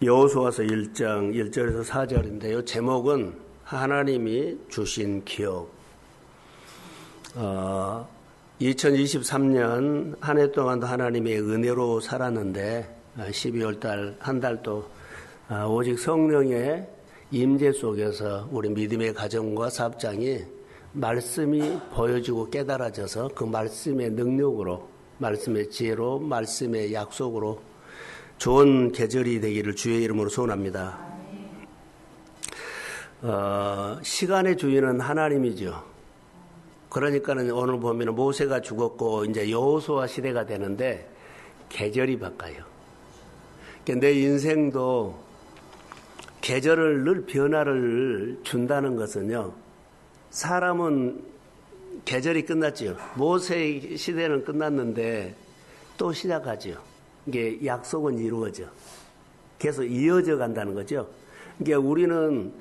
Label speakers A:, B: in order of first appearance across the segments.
A: 여호수아서 1장 1절에서 4절인데요. 제목은 하나님이 주신 기업. 2023년 한 해 동안도 하나님의 은혜로 살았는데 12월 달 한 달도 오직 성령의 임재 속에서 우리 믿음의 가정과 사업장이 말씀이 보여지고 깨달아져서 그 말씀의 능력으로, 말씀의 지혜로, 말씀의 약속으로 좋은 계절이 되기를 주의 이름으로 소원합니다. 시간의 주인은 하나님이죠. 그러니까는 오늘 보면 모세가 죽었고 이제 여호수아 시대가 되는데 계절이 바뀌어요. 그러니까 내 인생도 계절을 늘 변화를 준다는 것은요. 사람은 계절이 끝났지요. 모세의 시대는 끝났는데 또 시작하지요. 이게 약속은 이루어져. 계속 이어져 간다는 거죠. 이게 우리는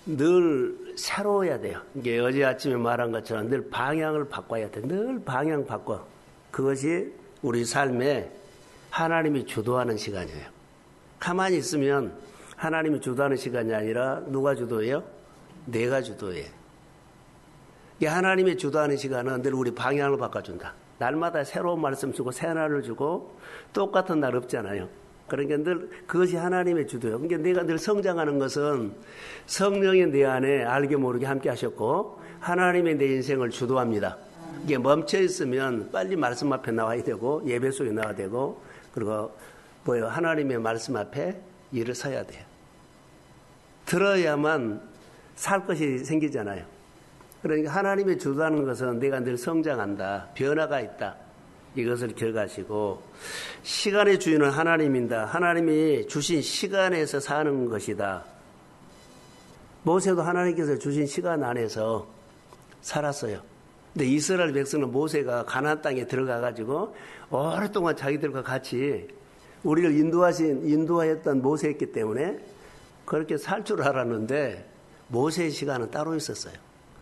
A: 늘 새로워야 돼요. 이게 어제 아침에 말한 것처럼 늘 방향을 바꿔야 돼. 늘 방향 바꿔. 그것이 우리 삶에 하나님이 주도하는 시간이에요. 가만히 있으면 하나님이 주도하는 시간이 아니라 누가 주도해요? 내가 주도해. 이 하나님이 주도하는 시간은 늘 우리 방향을 바꿔준다. 날마다 새로운 말씀 주고 새날을 주고 똑같은 날 없잖아요. 그러니까 늘 그것이 하나님의 주도예요. 그러니까 내가 늘 성장하는 것은 성령이 내 안에 알게 모르게 함께 하셨고 하나님이 내 인생을 주도합니다. 이게 멈춰 있으면 빨리 말씀 앞에 나와야 되고 예배 속에 나와야 되고 그리고 뭐예요? 하나님의 말씀 앞에 일을 서야 돼요. 들어야만 살 것이 생기잖아요. 그러니까 하나님이 주도하는 것은 내가 늘 성장한다. 변화가 있다. 이것을 기억하시고 시간의 주인은 하나님입니다. 하나님이 주신 시간에서 사는 것이다. 모세도 하나님께서 주신 시간 안에서 살았어요. 근데 이스라엘 백성은 모세가 가나안 땅에 들어가가지고 오랫동안 자기들과 같이 우리를 인도하였던 모세였기 때문에 그렇게 살 줄 알았는데 모세의 시간은 따로 있었어요.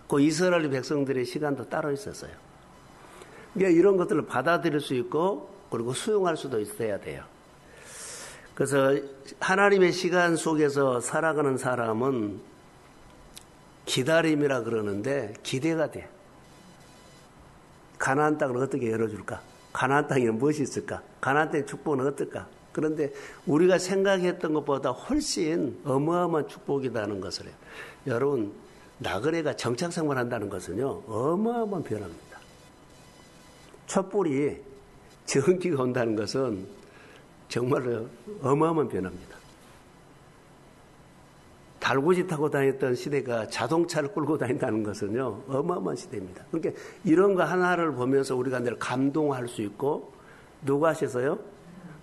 A: 그 이스라엘 백성들의 시간도 따로 있었어요. 그러니까 이런 것들을 받아들일 수 있고 그리고 수용할 수도 있어야 돼요. 그래서 하나님의 시간 속에서 살아가는 사람은 기다림이라 그러는데 기대가 돼. 가나안 땅을 어떻게 열어줄까? 가나안 땅에 무엇이 있을까? 가나안 땅의 축복은 어떨까? 그런데 우리가 생각했던 것보다 훨씬 어마어마한 축복이라는 것을 해요. 여러분 나그네가 정착생활 한다는 것은요 어마어마한 변화입니다. 촛불이 전기가 온다는 것은 정말로 어마어마한 변화입니다. 달구지 타고 다녔던 시대가 자동차를 끌고 다닌다는 것은요 어마어마한 시대입니다. 그러니까 이런 거 하나를 보면서 우리가 늘 감동할 수 있고 누가 하셔서요?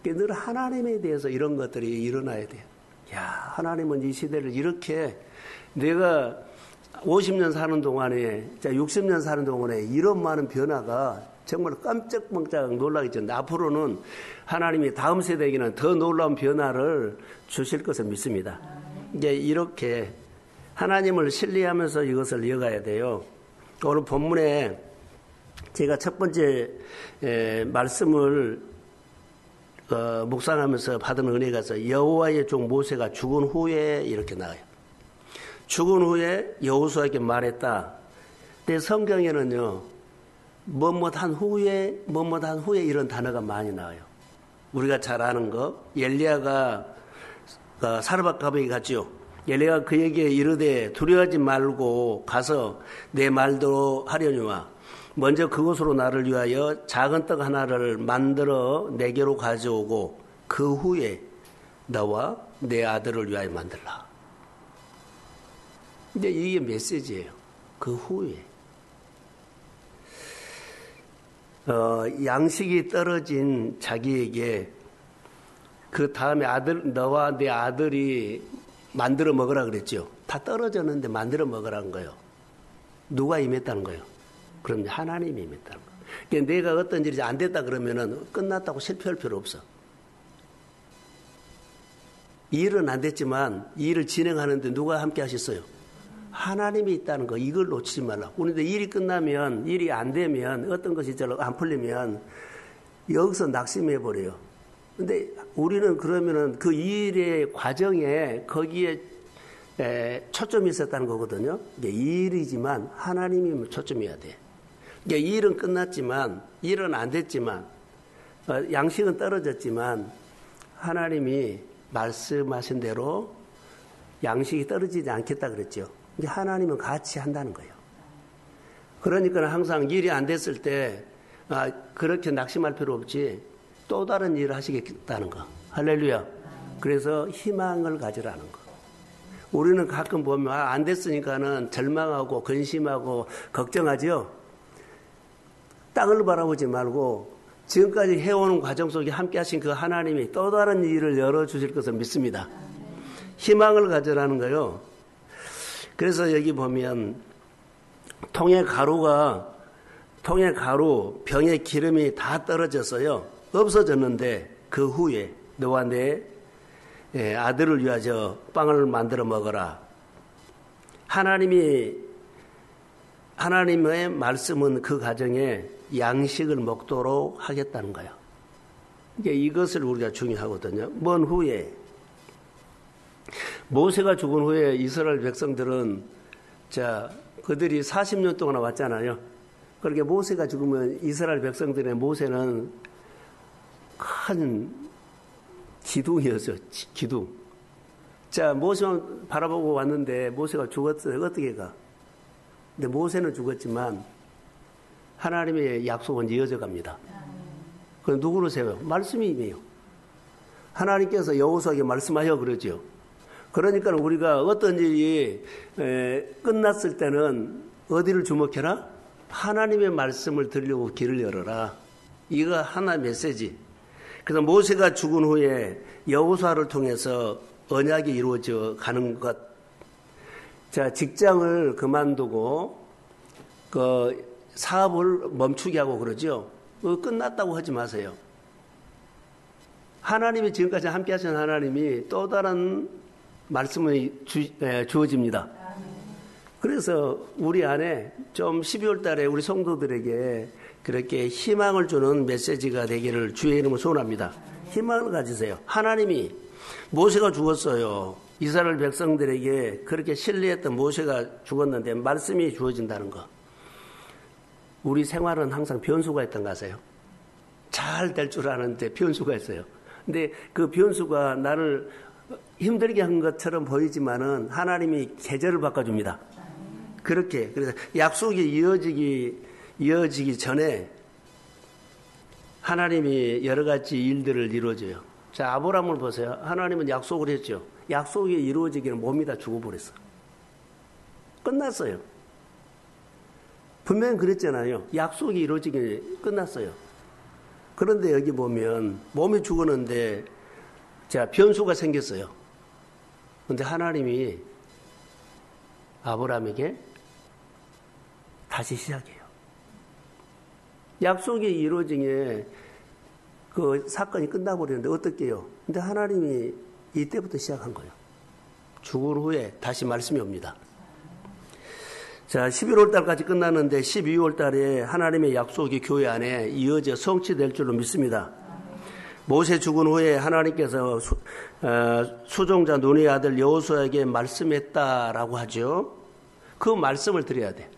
A: 늘 하나님에 대해서 이런 것들이 일어나야 돼요. 야, 하나님은 이 시대를 이렇게 내가 50년 사는 동안에 60년 사는 동안에 이런 많은 변화가 정말 깜짝깜짝 놀라기 전에 앞으로는 하나님이 다음 세대에게는 더 놀라운 변화를 주실 것을 믿습니다. 이제 이렇게 하나님을 신뢰하면서 이것을 이어가야 돼요. 오늘 본문에 제가 첫 번째 말씀을 묵상하면서 받은 은혜가 여호와의 종 모세가 죽은 후에 이렇게 나와요. 죽은 후에 여호수아에게 말했다. 근데 성경에는요 뭐뭐한 후에 이런 단어가 많이 나와요. 우리가 잘 아는 거 엘리야가 사르밧 가백이 갔죠. 엘리야가 그에게 이르되 두려워하지 말고 가서 내 말대로 하려니와 먼저 그곳으로 나를 위하여 작은 떡 하나를 만들어 내게로 가져오고 그 후에 나와 내 아들을 위하여 만들라. 근데 이게 메시지예요. 그 후에 양식이 떨어진 자기에게 그 다음에 너와 내 아들이 만들어 먹으라 그랬죠. 다 떨어졌는데 만들어 먹으라는 거예요. 누가 임했다는 거예요? 그럼 하나님이 임했다는 거예요. 그러니까 내가 어떤 일이 안 됐다 그러면은 끝났다고 실패할 필요 없어. 일은 안 됐지만 이 일을 진행하는데 누가 함께 하셨어요? 하나님이 있다는 거. 이걸 놓치지 말라. 그런데 일이 끝나면 일이 안 되면 어떤 것이 안 풀리면 여기서 낙심해버려요. 근데 우리는 그러면은 그 일의 과정에 거기에 초점이 있었다는 거거든요. 이게 일이지만 하나님이 초점이어야 돼. 이게 일은 끝났지만, 일은 안 됐지만, 양식은 떨어졌지만, 하나님이 말씀하신 대로 양식이 떨어지지 않겠다 그랬죠. 이게 하나님은 같이 한다는 거예요. 그러니까 항상 일이 안 됐을 때, 그렇게 낙심할 필요 없지, 또 다른 일을 하시겠다는 거. 할렐루야. 그래서 희망을 가지라는 거. 우리는 가끔 보면, 안 됐으니까는 절망하고, 근심하고, 걱정하죠? 땅을 바라보지 말고, 지금까지 해오는 과정 속에 함께 하신 그 하나님이 또 다른 일을 열어주실 것을 믿습니다. 희망을 가져라는 거요. 그래서 여기 보면 통의 가루, 병의 기름이 다 떨어졌어요. 없어졌는데 그 후에 너와 내 아들을 위하여 빵을 만들어 먹어라. 하나님의 말씀은 그 가정에 양식을 먹도록 하겠다는 거예요. 이것을 우리가 중요하거든요. 먼 후에 모세가 죽은 후에 이스라엘 백성들은 그들이 40년 동안 왔잖아요. 그렇게 모세가 죽으면 이스라엘 백성들의 모세는 큰 기둥이었죠. 기둥. 모세만 바라보고 왔는데 모세가 죽었어요. 어떻게 가? 근데 모세는 죽었지만 하나님의 약속은 이어져 갑니다. 그건 누구로 세워요? 말씀이 임해요. 하나님께서 여호수아에게 말씀하여 그러죠. 그러니까 우리가 어떤 일이 끝났을 때는 어디를 주목해라? 하나님의 말씀을 들으려고 길을 열어라. 이거 하나의 메시지. 그래서 모세가 죽은 후에 여호수아를 통해서 언약이 이루어져 가는 것. 직장을 그만두고 사업을 멈추게 하고 그러죠. 끝났다고 하지 마세요. 하나님이 지금까지 함께 하신 하나님이 또 다른 말씀이 주어집니다. 그래서 우리 안에 좀 12월 달에 우리 성도들에게 그렇게 희망을 주는 메시지가 되기를 주의 이름으로 소원합니다. 희망을 가지세요. 하나님이 모세가 죽었어요. 이스라엘 백성들에게 그렇게 신뢰했던 모세가 죽었는데 말씀이 주어진다는 거. 우리 생활은 항상 변수가 있던 거 아세요? 잘 될 줄 아는데 변수가 있어요. 근데 그 변수가 나를 힘들게 한 것처럼 보이지만은 하나님이 계절을 바꿔줍니다. 그렇게. 그래서 약속이 이어지기 전에 하나님이 여러 가지 일들을 이루어줘요. 아브라함을 보세요. 하나님은 약속을 했죠. 약속이 이루어지기는 몸이 다 죽어버렸어. 끝났어요. 분명히 그랬잖아요. 약속이 이루어지기 끝났어요. 그런데 여기 보면 몸이 죽었는데 변수가 생겼어요. 그런데 하나님이 아브라함에게 다시 시작해요. 약속이 이루어지기에 그 사건이 끝나버리는데 어떻게 해요? 근데 하나님이 이때부터 시작한 거예요. 죽은 후에 다시 말씀이 옵니다. 11월 달까지 끝났는데 12월 달에 하나님의 약속이 교회 안에 이어져 성취될 줄로 믿습니다. 모세 죽은 후에 하나님께서 수종자 눈의 아들 여호수아에게 말씀했다라고 하죠. 그 말씀을 드려야 돼.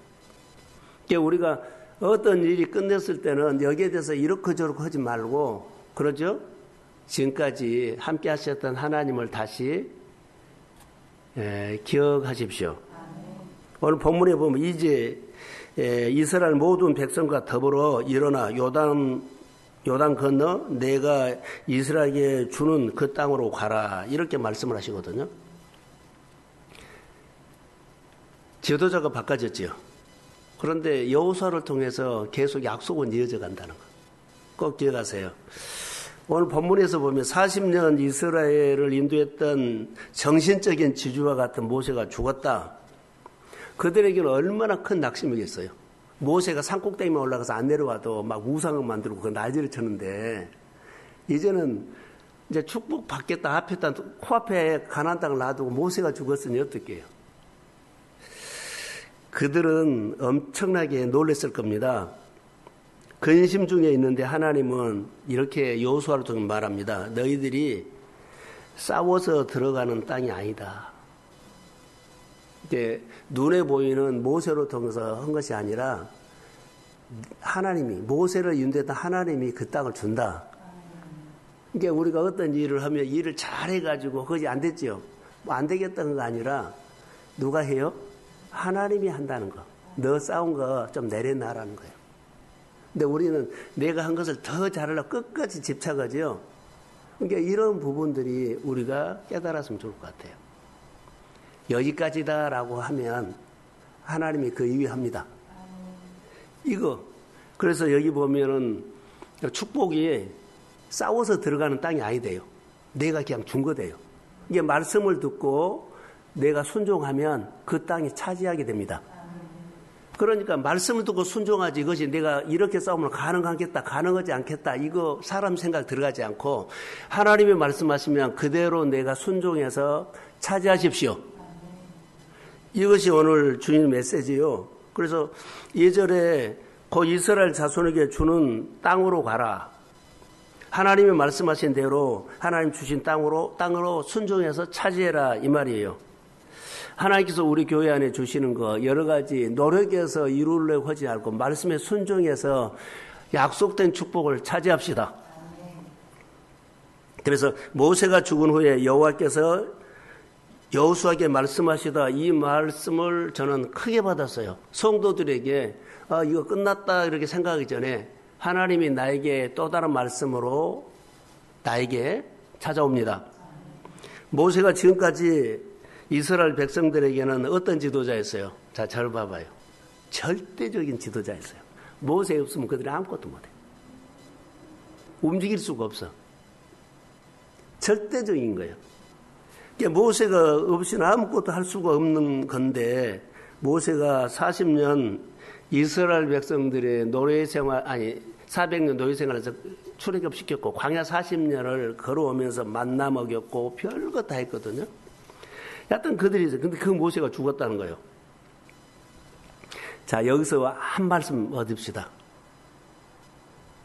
A: 그러니까 우리가 어떤 일이 끝냈을 때는 여기에 대해서 이렇게 저렇게 하지 말고, 그러죠? 지금까지 함께 하셨던 하나님을 다시 기억하십시오. 오늘 본문에 보면 이제 이스라엘 모든 백성과 더불어 일어나 요단 건너 내가 이스라엘에게 주는 그 땅으로 가라, 이렇게 말씀을 하시거든요. 지도자가 바꿔졌죠. 그런데 여호수아를 통해서 계속 약속은 이어져 간다는 거 꼭 기억하세요. 오늘 본문에서 보면 40년 이스라엘을 인도했던 정신적인 지주와 같은 모세가 죽었다. 그들에게는 얼마나 큰 낙심이겠어요. 모세가 산꼭대기만 올라가서 안 내려와도 막 우상을 만들고 그 난리를 쳤는데, 이제는 이제 축복 받겠다 합했다, 코앞에 가나안 땅을 놔두고 모세가 죽었으니 어떻게 해요? 그들은 엄청나게 놀랐을 겁니다. 근심 중에 있는데 하나님은 이렇게 여호수아를 통해 말합니다. 너희들이 싸워서 들어가는 땅이 아니다. 이제 눈에 보이는 모세로 통해서 한 것이 아니라 하나님이, 모세를 인도했던 하나님이 그 땅을 준다. 그러니까 우리가 어떤 일을 하면 일을 잘 해가지고 그것이 안 됐죠. 뭐 안 되겠다는 거 아니라 누가 해요? 하나님이 한다는 거. 너 싸운 거 좀 내려놔라는 거예요. 근데 우리는 내가 한 것을 더 잘하려고 끝까지 집착하죠. 그러니까 이런 부분들이 우리가 깨달았으면 좋을 것 같아요. 여기까지다라고 하면 하나님이 그 이유 합니다. 이거. 그래서 여기 보면은 축복이 싸워서 들어가는 땅이 아니대요. 내가 그냥 준 거대요. 이게 말씀을 듣고 내가 순종하면 그 땅이 차지하게 됩니다. 그러니까 말씀을 듣고 순종하지 이것이 내가 이렇게 싸우면 가능하겠다, 가능하지 않겠다, 이거 사람 생각 들어가지 않고 하나님이 말씀하시면 그대로 내가 순종해서 차지하십시오. 이것이 오늘 주님 메시지요. 그래서 2절에 그 이스라엘 자손에게 주는 땅으로 가라. 하나님이 말씀하신 대로 하나님 주신 땅으로 순종해서 차지해라 이 말이에요. 하나님께서 우리 교회 안에 주시는 거 여러 가지 노력해서 이루려고 하지 않고 말씀에 순종해서 약속된 축복을 차지합시다. 그래서 모세가 죽은 후에 여호와께서 여호수아에게 말씀하시다 이 말씀을 저는 크게 받았어요. 성도들에게 이거 끝났다 이렇게 생각하기 전에 하나님이 나에게 또 다른 말씀으로 나에게 찾아옵니다. 모세가 지금까지 이스라엘 백성들에게는 어떤 지도자였어요? 자, 잘 봐봐요. 절대적인 지도자였어요. 모세 없으면 그들이 아무것도 못해. 움직일 수가 없어. 절대적인 거예요. 그러니까 모세가 없이는 아무것도 할 수가 없는 건데 모세가 40년 이스라엘 백성들의 노예생활, 400년 노예생활에서 출애굽시켰고 광야 40년을 걸어오면서 만나 먹였고 별거 다 했거든요. 하여튼 그들이, 근데 그 모세가 죽었다는 거예요. 자, 여기서 한 말씀 얻읍시다.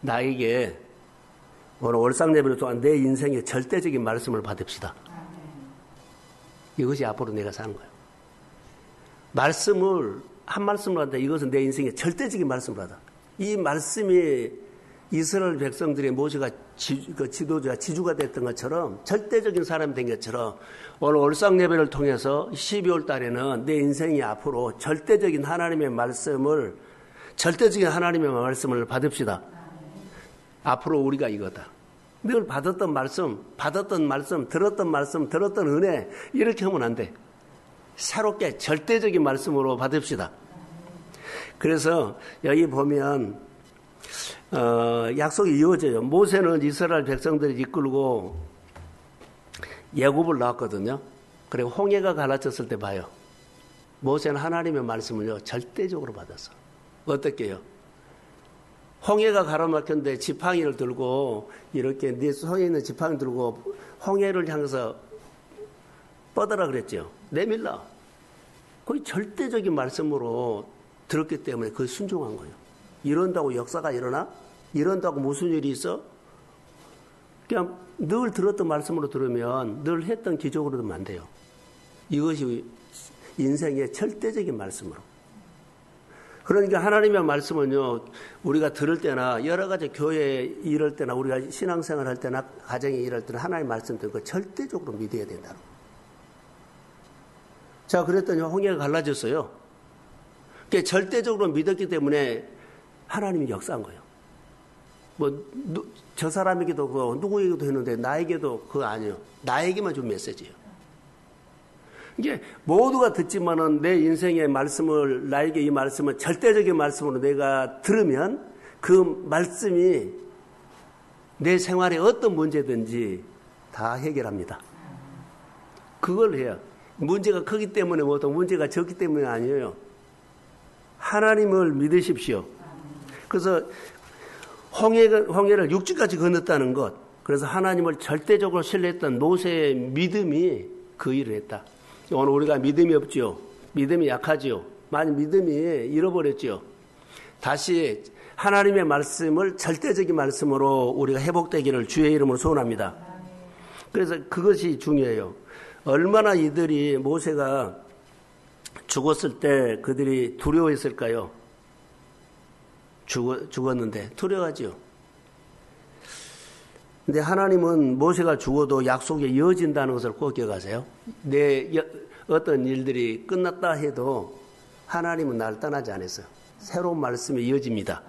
A: 나에게 오늘 월상예배를 통한 내 인생의 절대적인 말씀을 받읍시다. 이것이 앞으로 내가 사는 거예요. 말씀을, 한 말씀을 한다. 이것은 내 인생의 절대적인 말씀을 하다. 이 말씀이 이스라엘 백성들의 모세가 지도자, 지주가 됐던 것처럼 절대적인 사람이 된 것처럼 오늘 올상 예배를 통해서 12월 달에는 내 인생이 앞으로 절대적인 하나님의 말씀을 받읍시다. 앞으로 우리가 이거다. 늘 받았던 말씀, 들었던 은혜 이렇게 하면 안 돼. 새롭게 절대적인 말씀으로 받읍시다. 그래서 여기 보면 약속이 이어져요. 모세는 이스라엘 백성들을 이끌고 예굽을 나왔거든요. 그리고 홍해가 갈라졌을 때 봐요. 모세는 하나님의 말씀을요 절대적으로 받았어. 어떻게요? 홍해가 가로막혔는데 지팡이를 들고 이렇게 네 손에 있는 지팡이 들고 홍해를 향해서 뻗으라 그랬죠. 내밀라. 거의 절대적인 말씀으로 들었기 때문에 그걸 순종한 거예요. 이런다고 역사가 일어나? 이런다고 무슨 일이 있어? 그냥 늘 들었던 말씀으로 들으면 늘 했던 기적으로 들으면 안 돼요. 이것이 인생의 절대적인 말씀으로. 그러니까 하나님의 말씀은요, 우리가 들을 때나 여러 가지 교회에 이럴 때나 우리가 신앙생활 할 때나 가정에 일할 때나 하나님의 말씀 듣고 절대적으로 믿어야 된다고. 자, 그랬더니 홍해가 갈라졌어요. 그러니까 절대적으로 믿었기 때문에 하나님이 역사한 거예요. 저 사람에게도 그거 누구에게도 했는데 나에게도 그거 아니에요. 나에게만 준 메시지예요. 이게 모두가 듣지만은 내 인생의 말씀을, 나에게 이 말씀을 절대적인 말씀으로 내가 들으면 그 말씀이 내 생활에 어떤 문제든지 다 해결합니다. 그걸 해요. 문제가 크기 때문에 뭐또 문제가 적기 때문에 아니에요. 하나님을 믿으십시오. 그래서 홍해를 육지까지 건넜다는 것. 그래서 하나님을 절대적으로 신뢰했던 모세의 믿음이 그 일을 했다. 오늘 우리가 믿음이 없죠. 믿음이 약하죠. 많이 믿음이 잃어버렸죠. 다시 하나님의 말씀을 절대적인 말씀으로 우리가 회복되기를 주의 이름으로 소원합니다. 그래서 그것이 중요해요. 얼마나 이들이 모세가 죽었을 때 그들이 두려워했을까요? 죽었는데 두려워하죠. 근데 하나님은 모세가 죽어도 약속이 이어진다는 것을 꼭 기억하세요. 어떤 일들이 끝났다 해도 하나님은 날 떠나지 않았어요. 새로운 말씀이 이어집니다.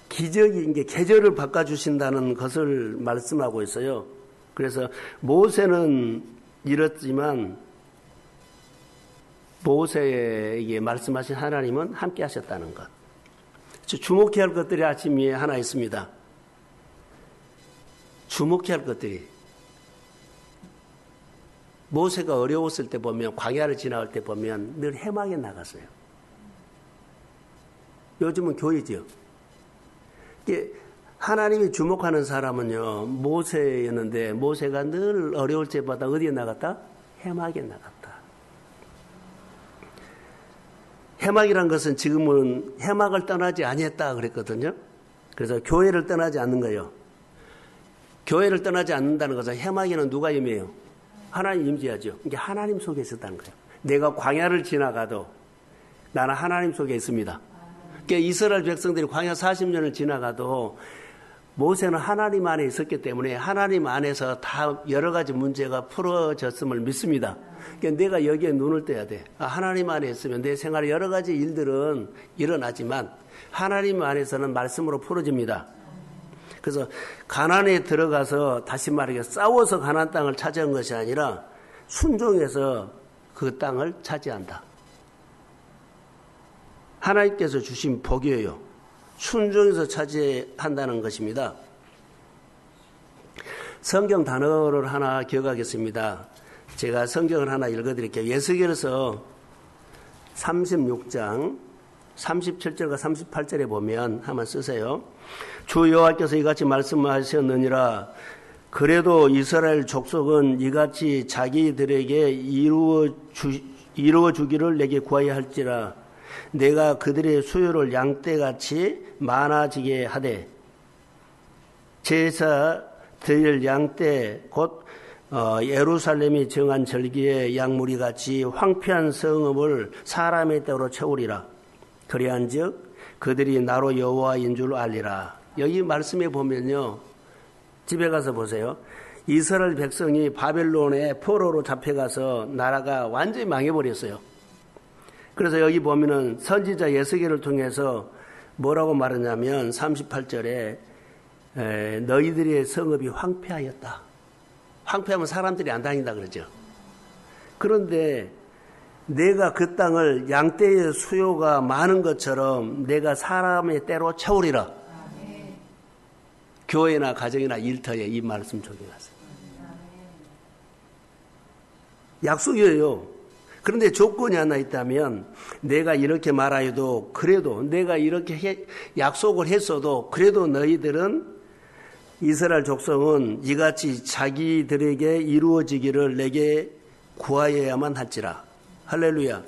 A: 기적이 이제 계절을 바꿔주신다는 것을 말씀하고 있어요. 그래서 모세는 잃었지만 모세에게 말씀하신 하나님은 함께 하셨다는 것. 주목해야 할 것들이 아침 위에 하나 있습니다. 주목해야 할 것들이. 모세가 어려웠을 때 보면, 광야를 지나갈 때 보면 늘 해막에 나갔어요. 요즘은 교회죠. 하나님이 주목하는 사람은요, 모세였는데 모세가 늘 어려울 때마다 어디에 나갔다? 해막에 나갔다. 해막이란 것은 지금은 해막을 떠나지 아니했다 그랬거든요. 그래서 교회를 떠나지 않는 거예요. 교회를 떠나지 않는다는 것은 해막에는 누가 임해요? 하나님 임재하죠. 이게 하나님 속에 있었다는 거예요. 내가 광야를 지나가도 나는 하나님 속에 있습니다. 그러니까 이스라엘 백성들이 광야 40년을 지나가도 모세는 하나님 안에 있었기 때문에 하나님 안에서 다 여러 가지 문제가 풀어졌음을 믿습니다. 그러니까 내가 여기에 눈을 떼야 돼. 하나님 안에 있으면 내 생활에 여러 가지 일들은 일어나지만 하나님 안에서는 말씀으로 풀어집니다. 그래서 가나안에 들어가서 다시 말하기에 싸워서 가나안 땅을 차지한 것이 아니라 순종해서 그 땅을 차지한다. 하나님께서 주신 복이에요. 순종해서 차지한다는 것입니다. 성경 단어를 하나 기억하겠습니다. 제가 성경을 하나 읽어드릴게요. 에스겔서 36장 37절과 38절에 보면 한번 쓰세요. 주 여호와께서 이같이 말씀하셨느니라. 그래도 이스라엘 족속은 이같이 자기들에게 이루어 주기를 내게 구하여 할지라. 내가 그들의 수요를 양떼같이 많아지게 하되 제사 드릴 양떼 곧 예루살렘이 정한 절기의 양무리같이 황폐한 성읍을 사람의 떼로 채우리라. 그리한즉 그들이 나로 여호와인 줄 알리라. 여기 말씀에 보면요, 집에 가서 보세요. 이스라엘 백성이 바벨론에 포로로 잡혀가서 나라가 완전히 망해버렸어요. 그래서 여기 보면은 선지자 에스겔을 통해서 뭐라고 말하냐면 38절에 너희들의 성읍이 황폐하였다. 황폐하면 사람들이 안 다닌다 그러죠. 그런데 내가 그 땅을 양떼의 수요가 많은 것처럼 내가 사람의 때로 채우리라. 교회나 가정이나 일터에 이 말씀 적용하세요. 약속이에요. 그런데 조건이 하나 있다면 내가 이렇게 말하여도 그래도 내가 이렇게 약속을 했어도 그래도 너희들은 이스라엘 족속은 이같이 자기들에게 이루어지기를 내게 구하여야만 할지라. 할렐루야.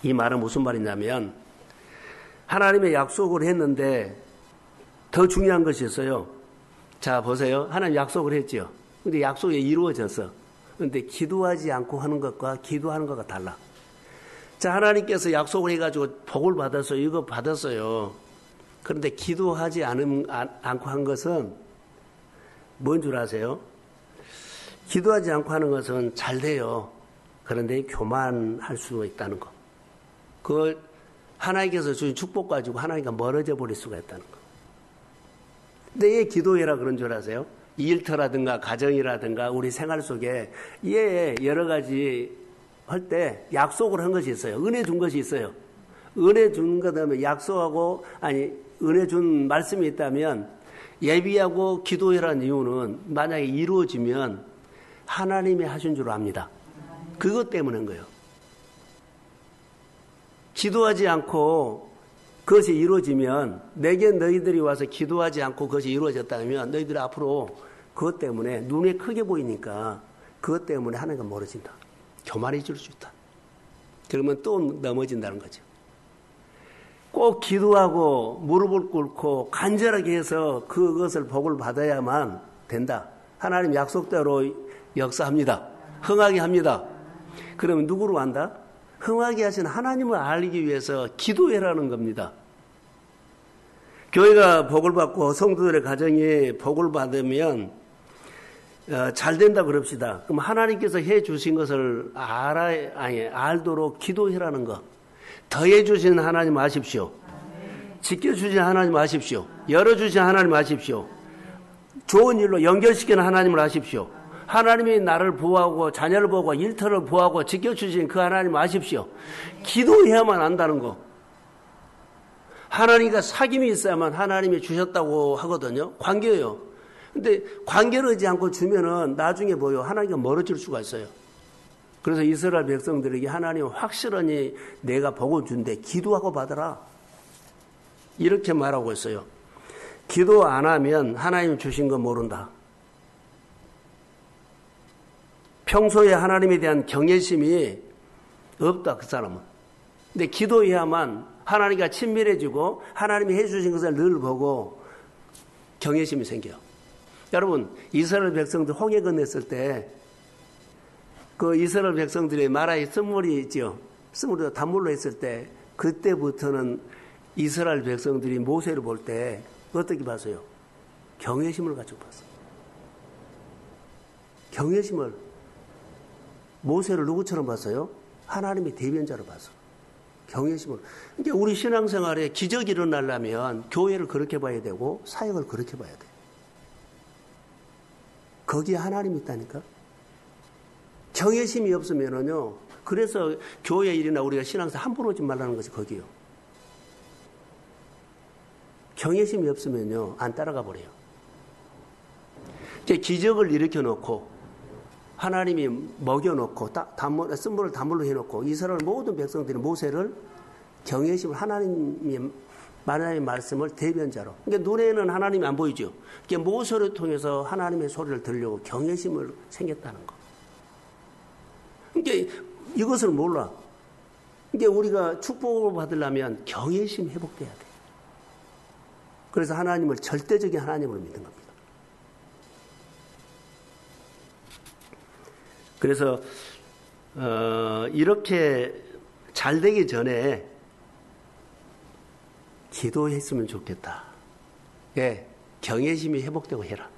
A: 이 말은 무슨 말이냐면 하나님의 약속을 했는데 더 중요한 것이 있어요. 자 보세요. 하나님 약속을 했죠. 근데 약속이 이루어졌어. 그런데 기도하지 않고 하는 것과 기도하는 것과 달라. 자, 하나님께서 약속을 해가지고 복을 받았어요. 이거 받았어요. 그런데 기도하지 않고 한 것은 뭔 줄 아세요? 기도하지 않고 하는 것은 잘 돼요. 그런데 교만할 수 있다는 거. 그 하나님께서 주신 축복 가지고 하나님과 멀어져 버릴 수가 있다는 거. 근데 왜 기도해라 그런 줄 아세요? 일터라든가 가정이라든가 우리 생활 속에 여러 가지 할 때 약속을 한 것이 있어요. 은혜 준 것이 있어요. 은혜 준 것 다음에 약속하고 은혜 준 말씀이 있다면 예비하고 기도해라는 이유는 만약에 이루어지면 하나님이 하신 줄 압니다. 그것 때문인 거예요. 기도하지 않고 그것이 이루어지면 내게 너희들이 와서 기도하지 않고 그것이 이루어졌다면 너희들이 앞으로 그것 때문에 눈에 크게 보이니까 그것 때문에 하나님과 멀어진다. 교만해질 수 있다. 그러면 또 넘어진다는 거죠. 꼭 기도하고 무릎을 꿇고 간절하게 해서 그것을 복을 받아야만 된다. 하나님 약속대로 역사합니다. 흥하게 합니다. 그러면 누구로 한다? 흥하게 하신 하나님을 알기 위해서 기도해라는 겁니다. 교회가 복을 받고 성도들의 가정이 복을 받으면 잘 된다 그럽시다. 그럼 하나님께서 해 주신 것을 알도록 기도해라는 거. 더해 주신 하나님 아십시오. 지켜 주신 하나님 아십시오. 열어 주신 하나님 아십시오. 좋은 일로 연결시키는 하나님을 아십시오. 하나님이 나를 보호하고 자녀를 보호하고 일터를 보호하고 지켜 주신 그 하나님 아십시오. 기도해야만 안다는 거. 하나님과 사귐이 있어야만 하나님이 주셨다고 하거든요. 관계예요. 근데 관계를 하지 않고 주면은 나중에 뭐요? 하나님과 멀어질 수가 있어요. 그래서 이스라엘 백성들에게 하나님 확실하니 내가 복을 준대. 기도하고 받아라. 이렇게 말하고 있어요. 기도 안 하면 하나님 주신 거 모른다. 평소에 하나님에 대한 경외심이 없다, 그 사람은. 근데 기도해야만 하나님과 친밀해지고 하나님이 해주신 것을 늘 보고 경외심이 생겨요. 여러분, 이스라엘 백성들 홍해 건넜을 때 그 이스라엘 백성들이 마라에 쓴물이 있죠. 쓴물이 단물로 했을 때 그때부터는 이스라엘 백성들이 모세를 볼 때 어떻게 봤어요? 경외심을 가지고 봤어요. 경외심을. 모세를 누구처럼 봤어요? 하나님의 대변자로 봤어요. 경외심을. 그러니까 우리 신앙생활에 기적이 일어나려면 교회를 그렇게 봐야 되고 사역을 그렇게 봐야 돼요. 거기에 하나님이 있다니까. 경외심이 없으면은요. 그래서 교회 일이나 우리가 신앙생활 함부로 하지 말라는 것이 거기요. 경외심이 없으면요. 안 따라가 버려요. 이제 기적을 일으켜 놓고 하나님이 먹여놓고 쓴물을 단물로 해놓고 이스라엘 모든 백성들이 모세를 경외심을 하나님의 말씀을 대변자로. 그러니까 눈에는 하나님이 안 보이죠. 그러니까 모세를 통해서 하나님의 소리를 들으려고 경외심을 생겼다는 거. 그러니까 이것을 몰라. 그러니까 우리가 축복을 받으려면 경외심이 회복돼야 돼. 그래서 하나님을 절대적인 하나님으로 믿는 겁니다. 그래서 이렇게 잘 되기 전에 기도했으면 좋겠다. 예, 경외심이 회복되고 해라.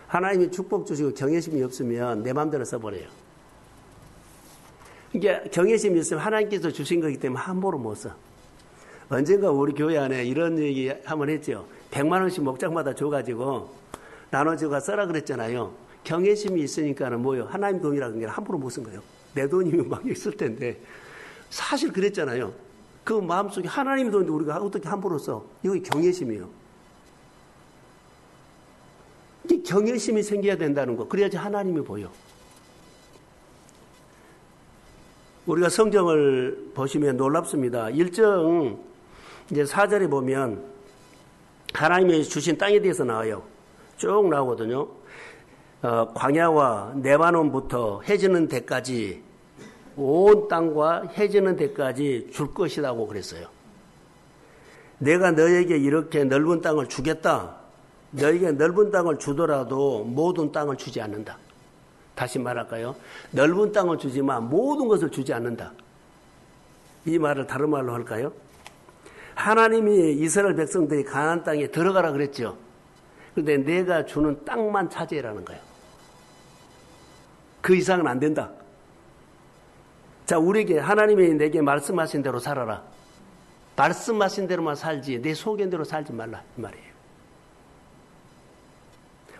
A: 하나님이 축복 주시고 경외심이 없으면 내 마음대로 써버려요. 그러니까 경외심이 있으면 하나님께서 주신 거기 때문에 함부로 못 써. 언젠가 우리 교회 안에 이런 얘기 한번 했죠. 100만 원씩 목장마다 줘가지고 나눠주고 써라 그랬잖아요. 경외심이 있으니까는 뭐요? 하나님 돈이라는 게 함부로 못 쓴 거예요. 내 돈이면 막 있을 텐데. 사실 그랬잖아요. 그 마음속에 하나님 돈인데 우리가 어떻게 함부로 써? 이거 경외심이에요. 이게 경외심이 생겨야 된다는 거. 그래야지 하나님이 보여. 우리가 성경을 보시면 놀랍습니다. 1장 이제 4절에 보면 하나님이 주신 땅에 대해서 나와요. 쭉 나오거든요. 광야와 레바논부터 해지는 데까지 온 땅과 해지는 데까지 줄 것이라고 그랬어요. 내가 너에게 이렇게 넓은 땅을 주겠다. 너에게 넓은 땅을 주더라도 모든 땅을 주지 않는다. 다시 말할까요? 넓은 땅을 주지만 모든 것을 주지 않는다. 이 말을 다른 말로 할까요? 하나님이 이스라엘 백성들이 가나안 땅에 들어가라 그랬죠. 그런데 내가 주는 땅만 차지해라는 거예요. 그 이상은 안 된다. 자, 우리에게 하나님이 내게 말씀하신 대로 살아라. 말씀하신 대로만 살지 내 소견대로 살지 말라 이 말이에요.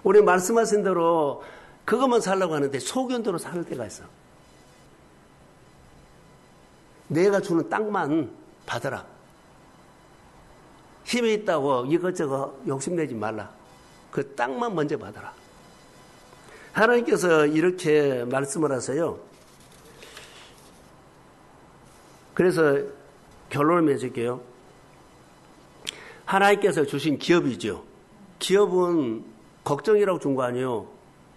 A: 우리 말씀하신 대로 그것만 살라고 하는데 소견대로 살 때가 있어. 내가 주는 땅만 받아라. 힘이 있다고 이것저것 욕심내지 말라. 그 땅만 먼저 받아라. 하나님께서 이렇게 말씀을 하세요. 그래서 결론을 맺을게요. 하나님께서 주신 기업이죠. 기업은 걱정이라고 준 거 아니에요.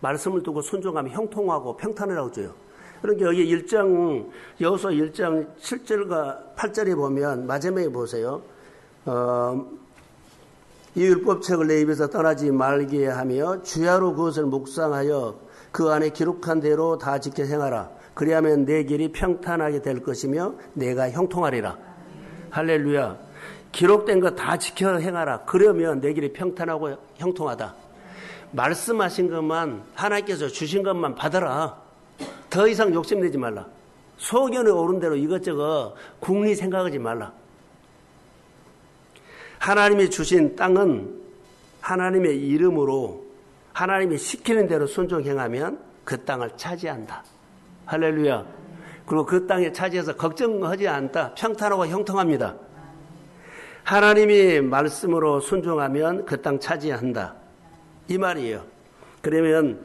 A: 말씀을 두고 순종하면 형통하고 평탄이라고 줘요. 그러니까 여기 1장 여호수아 1장 7절과 8절에 보면 마지막에 보세요. 이 율법책을 내 입에서 떠나지 말게 하며 주야로 그것을 묵상하여 그 안에 기록한 대로 다 지켜 행하라. 그리하면 내 길이 평탄하게 될 것이며 내가 형통하리라. 할렐루야. 기록된 거 다 지켜 행하라. 그러면 내 길이 평탄하고 형통하다. 말씀하신 것만, 하나님께서 주신 것만 받아라. 더 이상 욕심내지 말라. 소견에 오른 대로 이것저것 궁리 생각하지 말라. 하나님이 주신 땅은 하나님의 이름으로 하나님이 시키는 대로 순종 행하면 그 땅을 차지한다. 할렐루야. 그리고 그 땅에 차지해서 걱정하지 않다. 평탄하고 형통합니다. 하나님이 말씀으로 순종하면 그 땅 차지한다. 이 말이에요. 그러면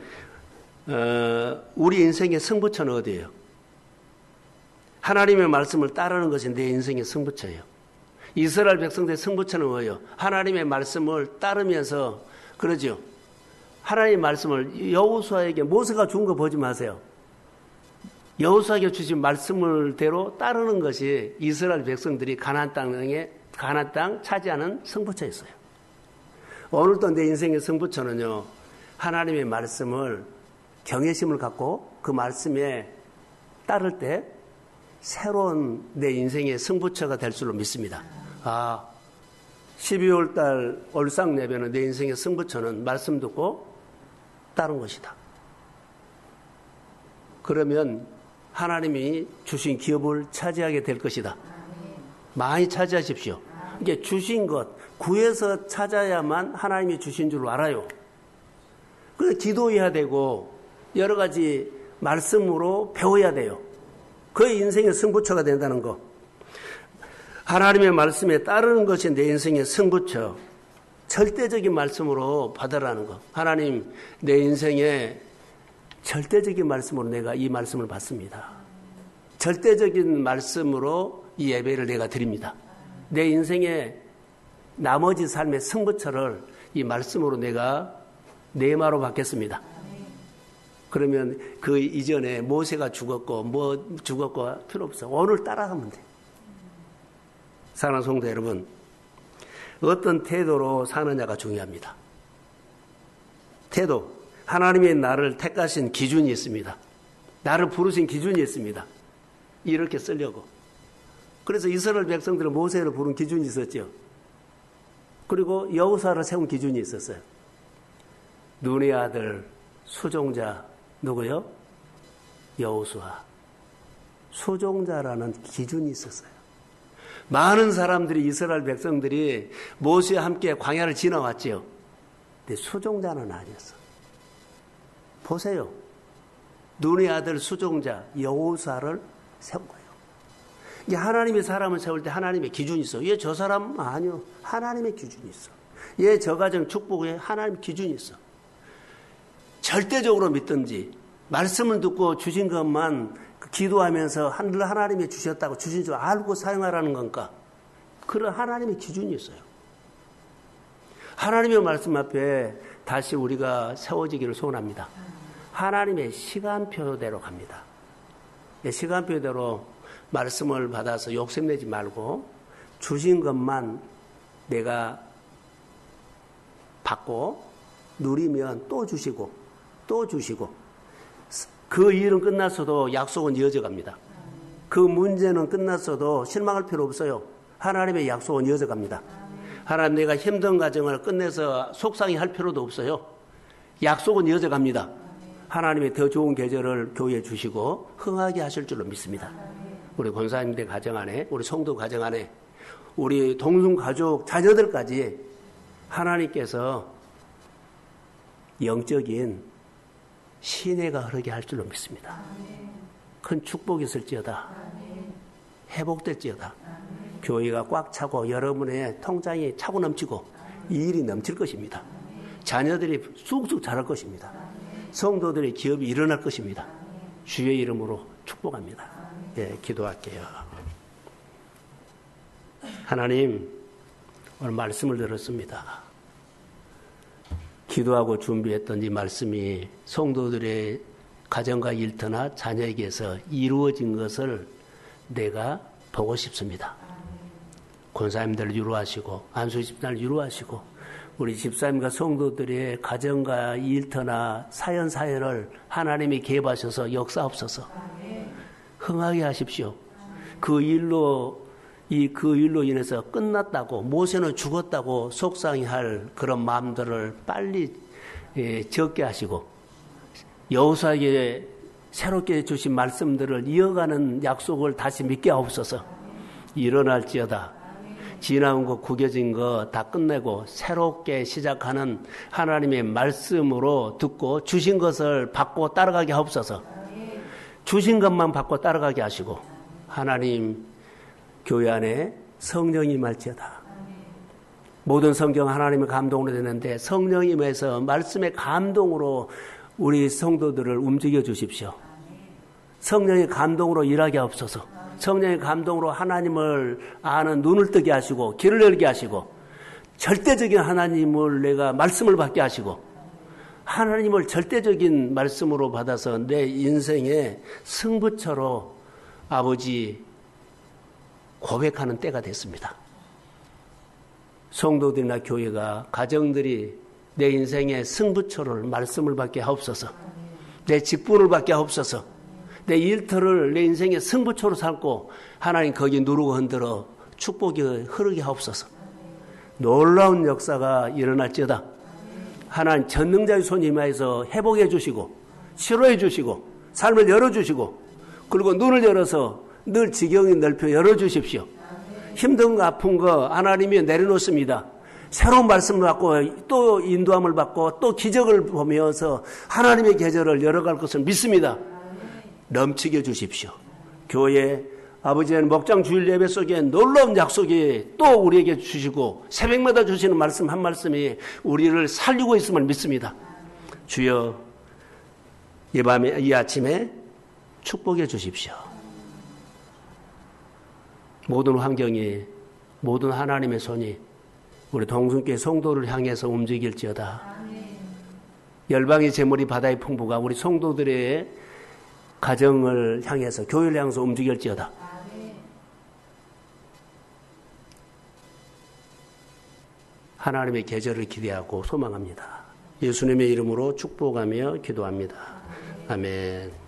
A: 우리 인생의 승부처는 어디예요? 하나님의 말씀을 따르는 것이 내 인생의 승부처예요. 이스라엘 백성들의 승부처는 뭐예요? 하나님의 말씀을 따르면서 그러죠. 하나님의 말씀을 여호수아에게 모세가 준 거 보지 마세요. 여호수아에게 주신 말씀을대로 따르는 것이 이스라엘 백성들이 가나안 땅 차지하는 승부처였어요. 오늘도 내 인생의 승부처는요, 하나님의 말씀을 경외심을 갖고 그 말씀에 따를 때 새로운 내 인생의 승부처가 될 줄로 믿습니다. 12월 달 올상 예배는 내 인생의 승부처는 말씀 듣고 따른 것이다. 그러면 하나님이 주신 기업을 차지하게 될 것이다. 많이 차지하십시오. 이게 주신 것, 구해서 찾아야만 하나님이 주신 줄 알아요. 그래서 기도해야 되고 여러 가지 말씀으로 배워야 돼요. 그의 인생의 승부처가 된다는 거. 하나님의 말씀에 따르는 것이 내 인생의 승부처. 절대적인 말씀으로 받으라는 거. 하나님, 내 인생의 절대적인 말씀으로 내가 이 말씀을 받습니다. 절대적인 말씀으로 이 예배를 내가 드립니다. 내 인생의 나머지 삶의 승부처를 이 말씀으로 내가 내마로 받겠습니다. 그러면 그 이전에 모세가 죽었고 뭐 죽었고 필요 없어. 오늘 따라가면 돼. 사랑하는 성도 여러분, 어떤 태도로 사느냐가 중요합니다. 태도. 하나님의 나를 택하신 기준이 있습니다. 나를 부르신 기준이 있습니다. 이렇게 쓰려고. 그래서 이스라엘 백성들은 모세를 부른 기준이 있었죠. 그리고 여호수아를 세운 기준이 있었어요. 눈의 아들 수종자 누구요? 여호수아. 수종자라는 기준이 있었어요. 많은 사람들이 이스라엘 백성들이 모세와 함께 광야를 지나왔지요. 근데 수종자는 아니었어. 보세요. 눈의 아들 수종자 여호수아를 세운 거예요. 이게 하나님의 사람을 세울 때 하나님의 기준이 있어. 얘 저 사람 아니요. 하나님의 기준이 있어. 얘 저 가정 축복에 하나님의 기준이 있어. 절대적으로 믿든지 말씀을 듣고 주신 것만 기도하면서 하나님이 주셨다고 주신 줄 알고 사용하라는 건가? 그런 하나님의 기준이 있어요. 하나님의 말씀 앞에 다시 우리가 세워지기를 소원합니다. 하나님의 시간표대로 갑니다. 시간표대로 말씀을 받아서 욕심내지 말고 주신 것만 내가 받고 누리면 또 주시고 또 주시고 그 일은 끝났어도 약속은 이어져 갑니다. 그 문제는 끝났어도 실망할 필요 없어요. 하나님의 약속은 이어져 갑니다. 하나님 내가 힘든 과정을 끝내서 속상해할 필요도 없어요. 약속은 이어져 갑니다. 하나님의 더 좋은 계절을 교회에 주시고 흥하게 하실 줄로 믿습니다. 우리 권사님들 가정 안에, 우리 성도 가정 안에, 우리 동성 가족 자녀들까지 하나님께서 영적인 신혜가 흐르게 할 줄로 믿습니다. 큰 축복이 있을지어다. 회복될지어다. 교회가 꽉 차고 여러분의 통장이 차고 넘치고 이 일이 넘칠 것입니다. 자녀들이 쑥쑥 자랄 것입니다. 성도들의 기업이 일어날 것입니다. 주의 이름으로 축복합니다. 기도할게요. 하나님, 오늘 말씀을 들었습니다. 기도하고 준비했던 이 말씀이 성도들의 가정과 일터나 자녀에게서 이루어진 것을 내가 보고 싶습니다. 권사님들 위로하시고 안수 집사를 위로하시고 우리 집사님과 성도들의 가정과 일터나 사연을 하나님이 개입하셔서 역사하옵소서. 흥하게 하십시오. 그 일로 인해서 끝났다고, 모세는 죽었다고 속상해할 그런 마음들을 빨리 적게 하시고, 여호수아에게 새롭게 주신 말씀들을 이어가는 약속을 다시 믿게 하옵소서. 일어날지어다. 지나온 거, 구겨진 거 다 끝내고 새롭게 시작하는 하나님의 말씀으로 듣고 주신 것을 받고 따라가게 하옵소서. 주신 것만 받고 따라가게 하시고, 하나님 교회 안에 성령이 임할지어다. 모든 성경 하나님의 감동으로 되는데 성령이 임해서 말씀의 감동으로 우리 성도들을 움직여 주십시오. 성령의 감동으로 일하게 하옵소서. 성령의 감동으로 하나님을 아는 눈을 뜨게 하시고 길을 열게 하시고 절대적인 하나님을 내가 말씀을 받게 하시고 하나님을 절대적인 말씀으로 받아서 내 인생의 승부처로 아버지 고백하는 때가 됐습니다. 성도들이나 교회가 가정들이 내 인생의 승부처를 말씀을 받게 하옵소서. 내 직분을 받게 하옵소서. 내 일터를 내 인생의 승부처로 삼고 하나님 거기 누르고 흔들어 축복이 흐르게 하옵소서. 놀라운 역사가 일어날지어다. 하나님 전능자의 손 임하여서 회복해 주시고 치료해 주시고 삶을 열어주시고 그리고 눈을 열어서 늘 지경이 넓혀 열어주십시오. 힘든 거 아픈 거 하나님이 내려놓습니다. 새로운 말씀을 받고 또 인도함을 받고 또 기적을 보면서 하나님의 계절을 열어갈 것을 믿습니다. 넘치게 주십시오. 교회 아버지의 목장 주일 예배 속에 놀라운 약속이 또 우리에게 주시고 새벽마다 주시는 말씀 한 말씀이 우리를 살리고 있음을 믿습니다. 주여 이 밤에 이 아침에 축복해 주십시오. 모든 환경이 모든 하나님의 손이 우리 동순교회 성도를 향해서 움직일지어다. 열방의 재물이 바다의 풍부가 우리 성도들의 가정을 향해서 교회를 향해서 움직일지어다. 하나님의 계절을 기대하고 소망합니다. 예수님의 이름으로 축복하며 기도합니다. 아멘.